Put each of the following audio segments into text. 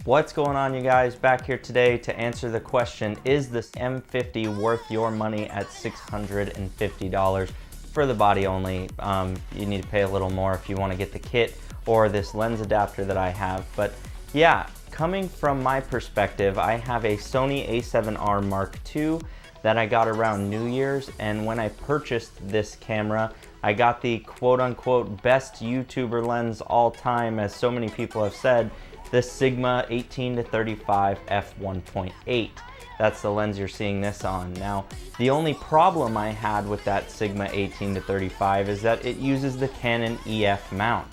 What's going on, you guys? Back here today to answer the question, is this M50 worth your money at $650 for the body only? You need to pay a little more if you want to get the kit or this lens adapter that I have. But yeah, coming from my perspective, I have a Sony a7R Mark II that I got around New Year's, and when I purchased this camera, I got the quote-unquote best YouTuber lens all time, as so many people have said, the Sigma 18-35 f1.8. That's the lens you're seeing this on. Now, the only problem I had with that Sigma 18-35 is that it uses the Canon EF mount.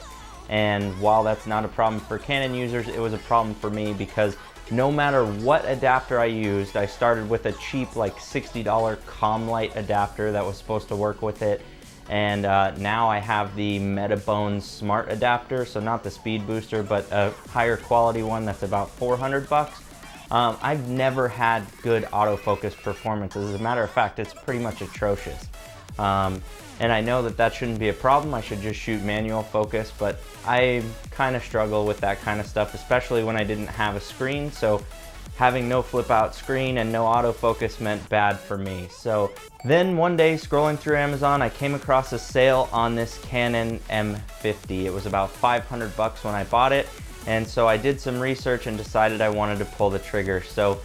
And while that's not a problem for Canon users, it was a problem for me because no matter what adapter I used, I started with a cheap like $60 Comlight adapter that was supposed to work with it. And now I have the Metabones Smart adapter, so not the speed booster, but a higher quality one that's about 400 bucks. I've never had good autofocus performance. As a matter of fact, it's pretty much atrocious. And I know that that shouldn't be a problem. I should just shoot manual focus, but I kind of struggle with that kind of stuff, especially when I didn't have a screen. So having no flip out screen and no autofocus meant bad for me. So then one day, scrolling through Amazon, I came across a sale on this Canon M50. It was about 500 bucks when I bought it. And so I did some research and decided I wanted to pull the trigger. So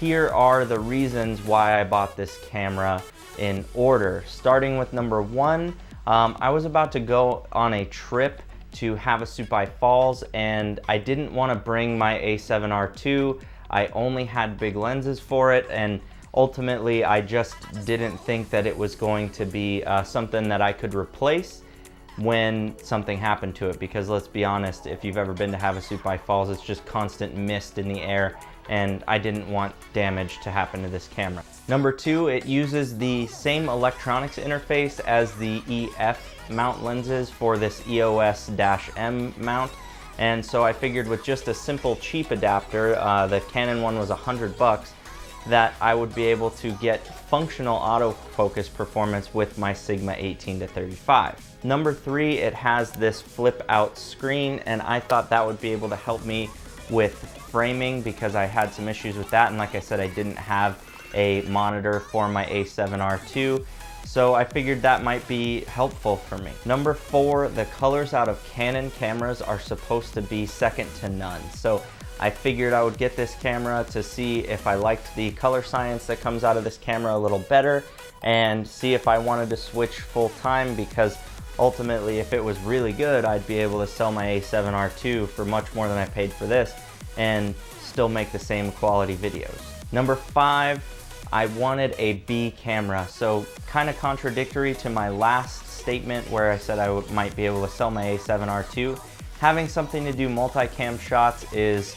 here are the reasons why I bought this camera in order. Starting with number one, I was about to go on a trip to Havasupai Falls, and I didn't want to bring my a7R II. I only had big lenses for it, and ultimately I just didn't think that it was going to be something that I could replace when something happened to it, because let's be honest, if you've ever been to Havasupai Falls, it's just constant mist in the air, and I didn't want damage to happen to this camera. Number two, it uses the same electronics interface as the EF mount lenses for this EOS M mount. And so I figured with just a simple cheap adapter, the Canon one was 100 bucks, that I would be able to get functional autofocus performance with my Sigma 18-35. Number three, it has this flip out screen, and I thought that would be able to help me with framing because I had some issues with that, and like I said, I didn't have a monitor for my a7R II. So I figured that might be helpful for me. Number four, the colors out of Canon cameras are supposed to be second to none. So I figured I would get this camera to see if I liked the color science that comes out of this camera a little better, and see if I wanted to switch full time, because ultimately if it was really good, I'd be able to sell my a7R II for much more than I paid for this and still make the same quality videos. Number five, I wanted a B camera, so kind of contradictory to my last statement where I said I might be able to sell my a7R II. Having something to do multicam shots is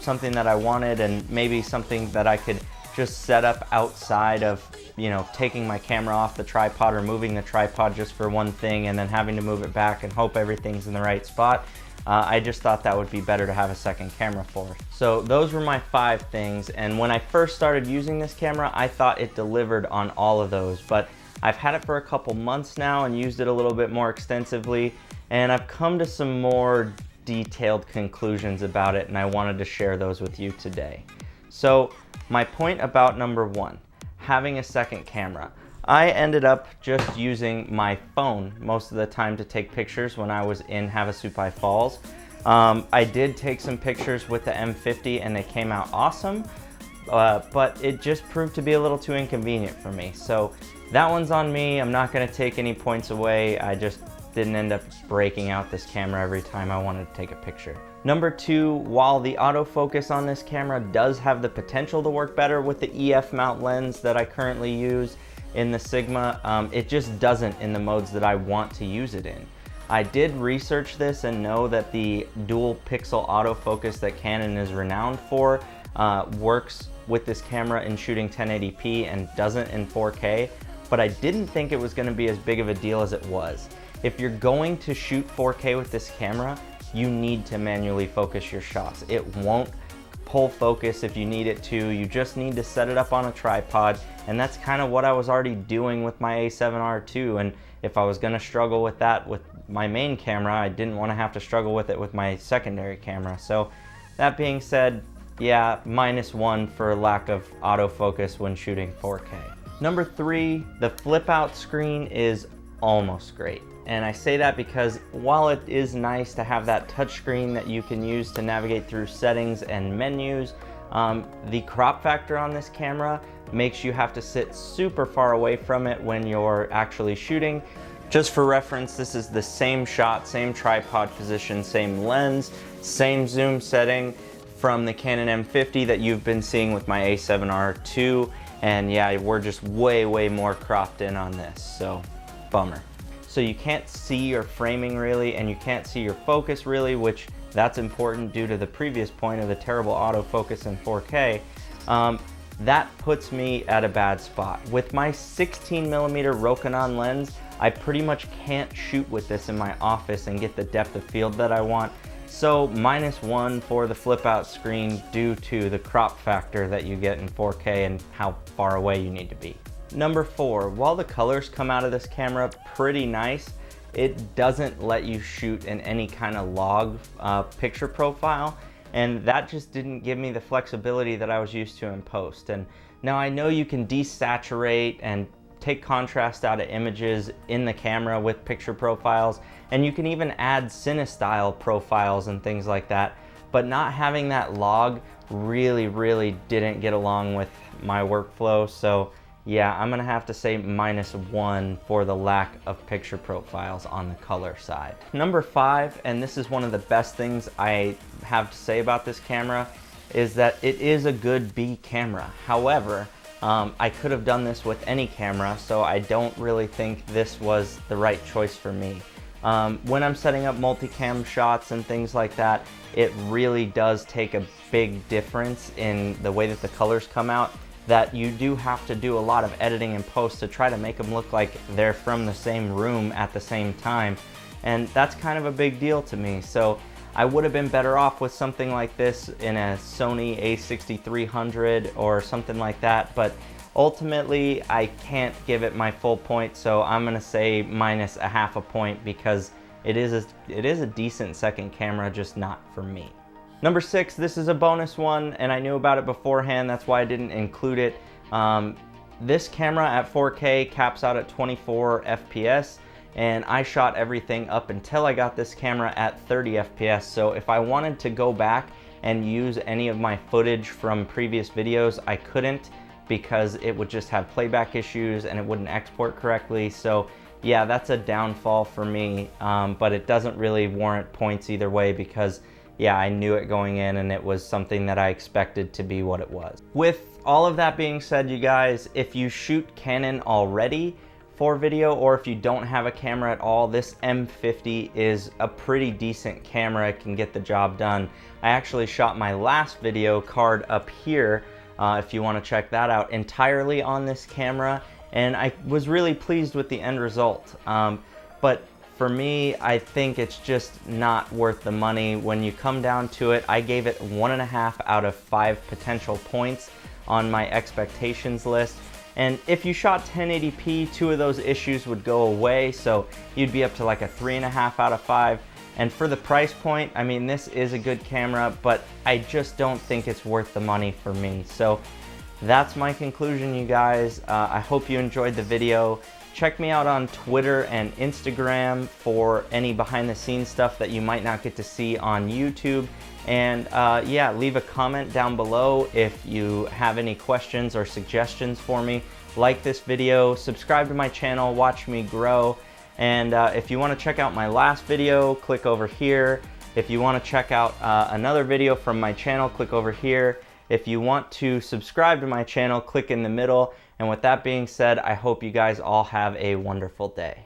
something that I wanted, and maybe something that I could just set up outside of, you know, taking my camera off the tripod or moving the tripod just for one thing and then having to move it back and hope everything's in the right spot. I just thought that would be better to have a second camera for. So those were my 5 things, and when I first started using this camera, I thought it delivered on all of those, but I've had it for a couple months now and used it a little bit more extensively, and I've come to some more detailed conclusions about it, and I wanted to share those with you today. So my point about number one, having a second camera. I ended up just using my phone most of the time to take pictures when I was in Havasupai Falls. I did take some pictures with the M50 and they came out awesome, but it just proved to be a little too inconvenient for me. So that one's on me. I'm not gonna take any points away. I just didn't end up breaking out this camera every time I wanted to take a picture. Number two, while the autofocus on this camera does have the potential to work better with the EF mount lens that I currently use in the Sigma, it just doesn't in the modes that I want to use it in. I did research this and know that the dual pixel autofocus that Canon is renowned for works with this camera in shooting 1080p and doesn't in 4K, but I didn't think it was going to be as big of a deal as it was. If you're going to shoot 4K with this camera, you need to manually focus your shots. It won't pull focus if you need it to. You just need to set it up on a tripod, and that's kind of what I was already doing with my a7R II. And if I was going to struggle with that with my main camera, I didn't want to have to struggle with it with my secondary camera. So That being said, yeah, -1 for lack of autofocus when shooting 4K. Number 3, the flip out screen is almost great. And I say that because while it is nice to have that touchscreen that you can use to navigate through settings and menus, the crop factor on this camera makes you have to sit super far away from it when you're actually shooting. Just for reference, this is the same shot, same tripod position, same lens, same zoom setting from the Canon M50 that you've been seeing with my A7R II. And yeah, we're just way more cropped in on this, so bummer. So you can't see your framing really, and you can't see your focus really, which that's important due to the previous point of the terrible autofocus in 4K. That puts me at a bad spot. With my 16mm Rokinon lens, I pretty much can't shoot with this in my office and get the depth of field that I want. So -1 for the flip out screen due to the crop factor that you get in 4K and how far away you need to be. Number 4, while the colors come out of this camera pretty nice, it doesn't let you shoot in any kind of log picture profile, and that just didn't give me the flexibility that I was used to in post. And now I know you can desaturate and take contrast out of images in the camera with picture profiles, and you can even add cine-style profiles and things like that, but not having that log really didn't get along with my workflow. So yeah, I'm gonna have to say -1 for the lack of picture profiles on the color side. Number 5, and this is one of the best things I have to say about this camera, is that it is a good B camera. However, I could have done this with any camera, so I don't really think this was the right choice for me. When I'm setting up multicam shots and things like that, it really does take a big difference in the way that the colors come out, that you do have to do a lot of editing in post to try to make them look like they're from the same room at the same time. And that's kind of a big deal to me. So I would have been better off with something like this in a Sony a6300 or something like that. But ultimately, I can't give it my full point. So I'm gonna say -0.5 point because it is a decent second camera, just not for me. Number 6, this is a bonus one, and I knew about it beforehand, that's why I didn't include it. This camera at 4K caps out at 24 FPS, and I shot everything up until I got this camera at 30 FPS. So if I wanted to go back and use any of my footage from previous videos, I couldn't, because it would just have playback issues and it wouldn't export correctly. So yeah, that's a downfall for me, but it doesn't really warrant points either way because yeah, I knew it going in and it was something that I expected to be what it was. With all of that being said, you guys, if you shoot Canon already for video, or if you don't have a camera at all, this M50 is a pretty decent camera. It can get the job done. I actually shot my last video, card up here, if you want to check that out, entirely on this camera, and I was really pleased with the end result. But for me, I think it's just not worth the money. When you come down to it, I gave it 1.5 out of 5 potential points on my expectations list. And if you shot 1080p, 2 of those issues would go away, so you'd be up to like a 3.5 out of 5. And for the price point, I mean, this is a good camera, but I just don't think it's worth the money for me. So that's my conclusion, you guys. I hope you enjoyed the video. Check me out on Twitter and Instagram for any behind the scenes stuff that you might not get to see on YouTube. And yeah, leave a comment down below if you have any questions or suggestions for me. Like this video, subscribe to my channel, watch me grow. And if you want to check out my last video, click over here. If you want to check out another video from my channel, click over here. If you want to subscribe to my channel, click in the middle. And with that being said, I hope you guys all have a wonderful day.